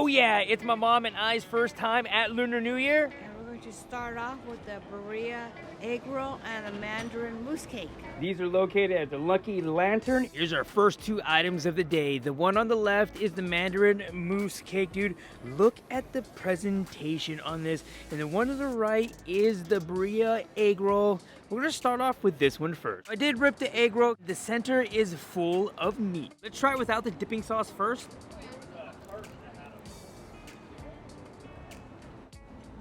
Oh yeah, it's my mom and I's first time at Lunar New Year. And we're going to start off with the burrito egg roll and the Mandarin Moose cake. These are located at the Lucky Lantern. Here's our first two items of the day. The one on the left is the Mandarin Moose cake, dude. Look at the presentation on this. And the one on the right is the burrito egg roll. We're gonna start off with this one first. I did rip the egg roll. The center is full of meat. Let's try it without the dipping sauce first.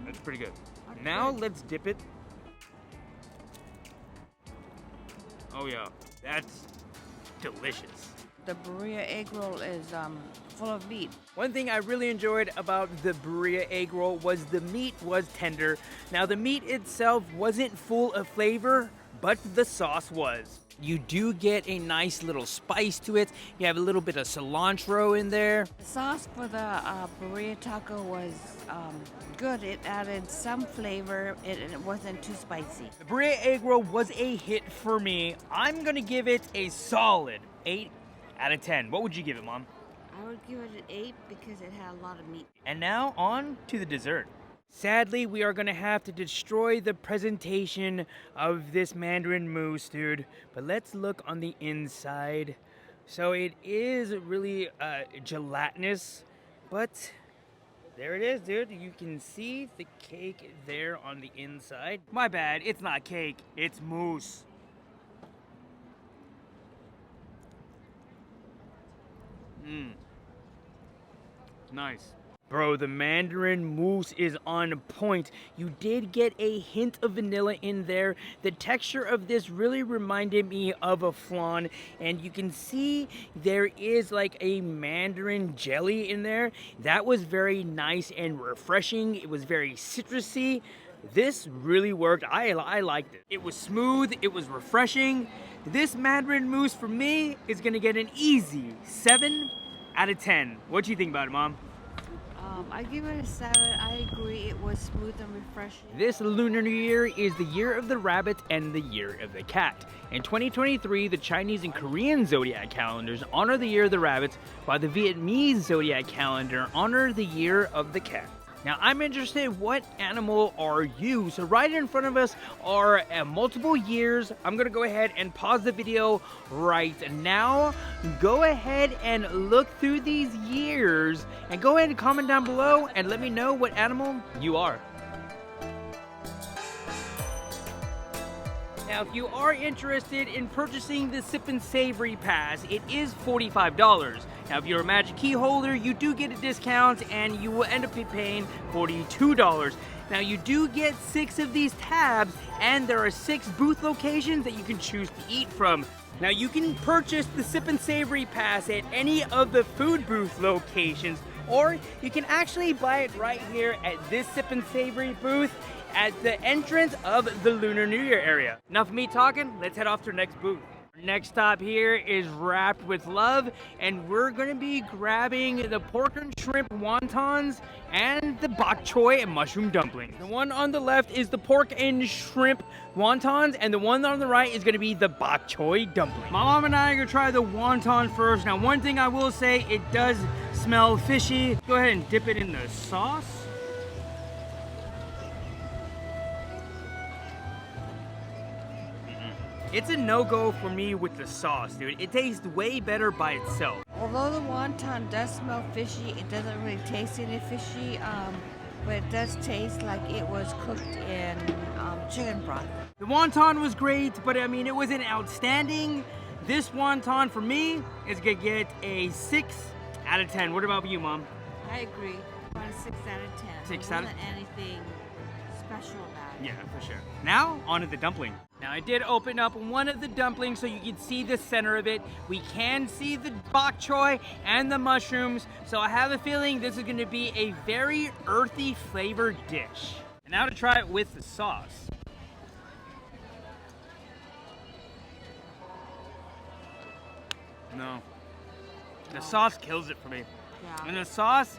That's pretty good. Now let's dip it. Oh yeah, that's delicious. The burrito egg roll is full of meat. One thing I really enjoyed about the burrito egg roll was the meat was tender. Now the meat itself wasn't full of flavor, but the sauce was. You do get a nice little spice to it. You have a little bit of cilantro in there. The sauce for the burrito taco was good. It added some flavor. It wasn't too spicy. The burrito egg roll was a hit for me. I'm gonna give it a solid 8 out of 10. What would you give it, Mom? I would give it an 8 because it had a lot of meat. And now on to the dessert. Sadly, we are gonna have to destroy the presentation of this Mandarin Moose, dude. But let's look on the inside. So it is really gelatinous, but there it is, dude. You can see the cake there on the inside. My bad, it's not cake, it's mousse. Nice. Bro, the Mandarin Moose is on point. You did get a hint of vanilla in there. The texture of this really reminded me of a flan, and you can see there is like a mandarin jelly in there. That was very nice and refreshing. It was very citrusy. This really worked. I liked it. It was smooth, it was refreshing. This Mandarin Moose for me is gonna get an easy 7 out of 10. What do you think about it, Mom? I give it a 7. I agree. It was smooth and refreshing. This Lunar New Year is the year of the rabbit and the year of the cat. In 2023, the Chinese and Korean zodiac calendars honor the year of the rabbit, while the Vietnamese zodiac calendar honor the year of the cat. Now, I'm interested, what animal are you? So right in front of us are multiple years. I'm gonna go ahead and pause the video right now. Go ahead and look through these years and go ahead and comment down below and let me know what animal you are. Now, if you are interested in purchasing the Sip and Savory Pass, it is $45. Now, if you're a Magic Key holder, you do get a discount and you will end up paying $42. Now, you do get 6 of these tabs, and there are 6 booth locations that you can choose to eat from. Now, you can purchase the Sip and Savory Pass at any of the food booth locations, or you can actually buy it right here at this Sip and Savory booth at the entrance of the Lunar New Year area. Enough of me talking, let's head off to our next booth. Our next stop here is Wrapped with Love, and we're gonna be grabbing the pork and shrimp wontons and the bok choy and mushroom dumplings. The one on the left is the pork and shrimp wontons, and the one on the right is gonna be the bok choy dumpling. My mom and I are gonna try the wonton first. Now, one thing I will say, it does smell fishy. Go ahead and dip it in the sauce. It's a no-go for me with the sauce, dude. It tastes way better by itself. Although the wonton does smell fishy, it doesn't really taste any fishy, but it does taste like it was cooked in chicken broth. The wonton was great, but I mean, it wasn't outstanding. This wonton for me is gonna get a 6 out of 10. What about you, Mom? I agree. On a 6 out of 10. 6 out of 10. Anything special about it. Yeah, for sure. Now, on to the dumpling. Now, I did open up one of the dumplings so you can see the center of it. We can see the bok choy and the mushrooms, so I have a feeling this is gonna be a very earthy flavored dish. And now to try it with the sauce. No. The sauce kills it for me. Yeah. And the sauce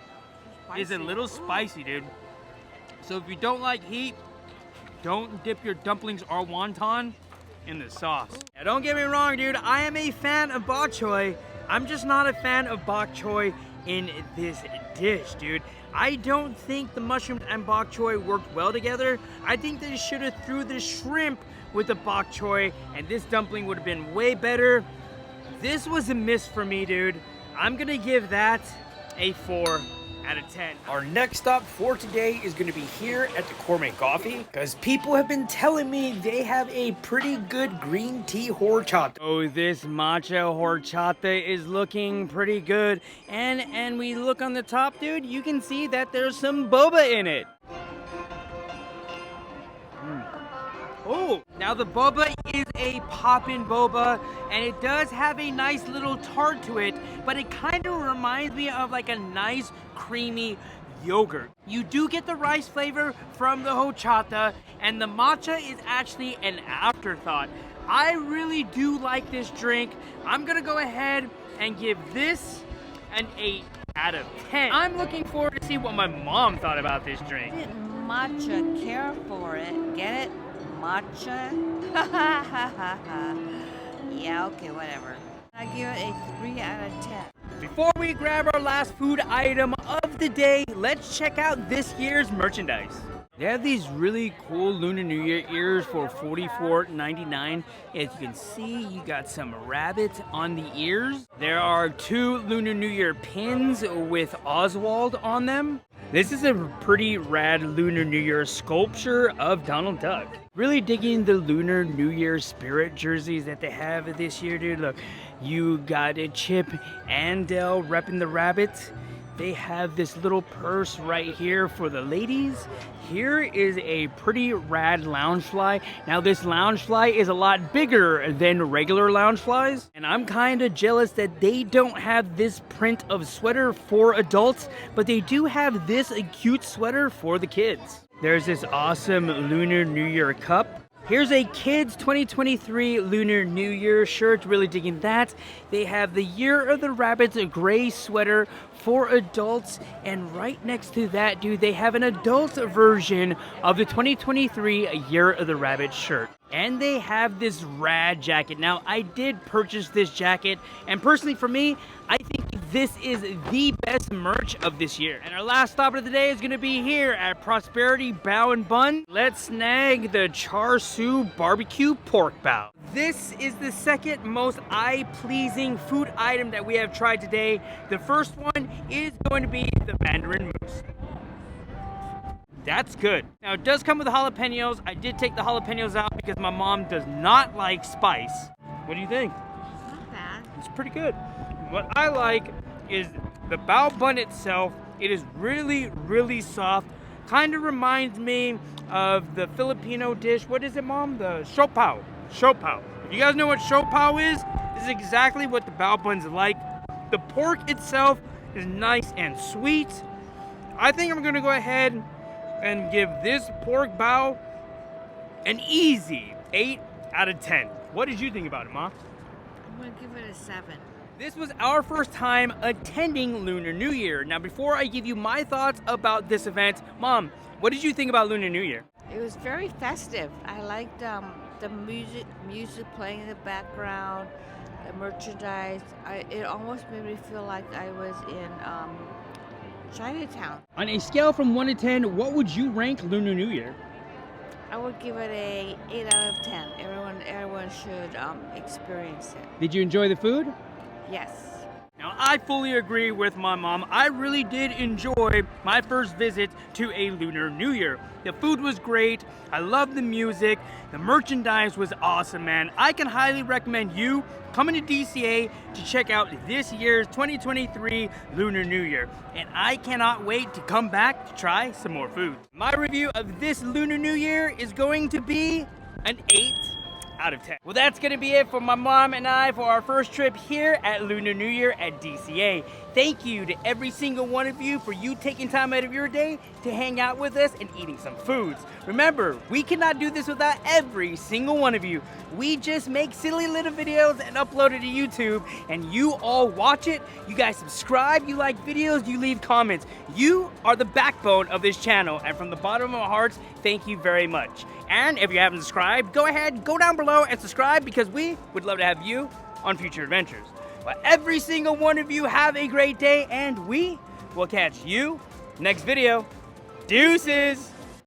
is a Spicy. little spicy, dude. So if you don't like heat, don't dip your dumplings or wonton in the sauce. Now, don't get me wrong, dude. I am a fan of bok choy. I'm just not a fan of bok choy in this dish, dude. I don't think the mushrooms and bok choy worked well together. I think they should have threw the shrimp with the bok choy, and this dumpling would have been way better. This was a miss for me, dude. I'm gonna give that a 4 out of 10. Our next stop for today is gonna be here at the Gourmet Coffee, because people have been telling me they have a pretty good green tea horchata. Oh, this matcha horchata is looking pretty good. And we look on the top, dude, you can see that there's some boba in it. Oh, now the boba is a poppin' boba, and it does have a nice little tart to it, but it kind of reminds me of like a nice creamy yogurt. You do get the rice flavor from the horchata, and the matcha is actually an afterthought. I really do like this drink. I'm gonna go ahead and give this an 8 out of 10. I'm looking forward to see what my mom thought about this drink. Didn't matcha care for it? Get it? Matcha? Yeah, okay, whatever. I give it a 3 out of 10. Before we grab our last food item of the day, let's check out this year's merchandise. They have these really cool Lunar New Year ears for $44.99. As you can see, you got some rabbits on the ears. There are 2 Lunar New Year pins with Oswald on them. This is a pretty rad Lunar New Year sculpture of Donald Duck. Really digging the Lunar New Year spirit jerseys that they have this year, dude. Look, you got a Chip and Dale repping the rabbits. They have this little purse right here for the ladies. Here is a pretty rad loungefly. Now this loungefly is a lot bigger than regular loungeflies, and I'm kind of jealous that they don't have this print of sweater for adults, but they do have this cute sweater for the kids. There's this awesome Lunar New Year cup. Here's a kids 2023 Lunar New Year shirt, really digging that. They have the Year of the Rabbits, a gray sweater for adults, and right next to that, dude, they have an adult version of the 2023 Year of the Rabbit shirt. And they have this rad jacket. Now, I did purchase this jacket, and personally for me, I think this is the best merch of this year. And our last stop of the day is gonna be here at Prosperity Bao and Bun. Let's snag the Char Siu Barbecue Pork Bao. This is the second most eye-pleasing food item that we have tried today. The first one is going to be the Mandarin Moose. That's good. Now, it does come with jalapenos. I did take the jalapenos out because my mom does not like spice. What do you think? Not bad. It's pretty good. What I like is the bao bun itself. It is really, really soft. Kind of reminds me of the Filipino dish. What is it, Mom? The siopao. Siopao. If you guys know what siopao is, this is exactly what the bao bun's like. The pork itself is nice and sweet. I think I'm gonna go ahead and give this pork bao an easy 8 out of 10. What did you think about it, Mom? I'm going to give it a 7. This was our first time attending Lunar New Year. Now, before I give you my thoughts about this event, Mom, what did you think about Lunar New Year? It was very festive. I liked the music playing in the background, the merchandise. It almost made me feel like I was in Chinatown. On a scale from 1 to 10, what would you rank Lunar New Year? I would give it a 8 out of 10. Everyone should experience it. Did you enjoy the food? Yes. Now, I fully agree with my mom. I really did enjoy my first visit to a Lunar New Year. The food was great. I loved the music. The merchandise was awesome, man. I can highly recommend you coming to DCA to check out this year's 2023 Lunar New Year. And I cannot wait to come back to try some more food. My review of this Lunar New Year is going to be an 8 out of 10. Well, that's gonna be it for my mom and I for our first trip here at Lunar New Year at DCA. Thank you to every single one of you for you taking time out of your day to hang out with us and eating some foods. Remember, we cannot do this without every single one of you. We just make silly little videos and upload it to YouTube, and you all watch it. You guys subscribe, you like videos, you leave comments. You are the backbone of this channel, and from the bottom of our hearts, thank you very much. And if you haven't subscribed, go ahead, go down below and subscribe, because we would love to have you on future adventures. Well, every single one of you have a great day, and we will catch you next video. Deuces!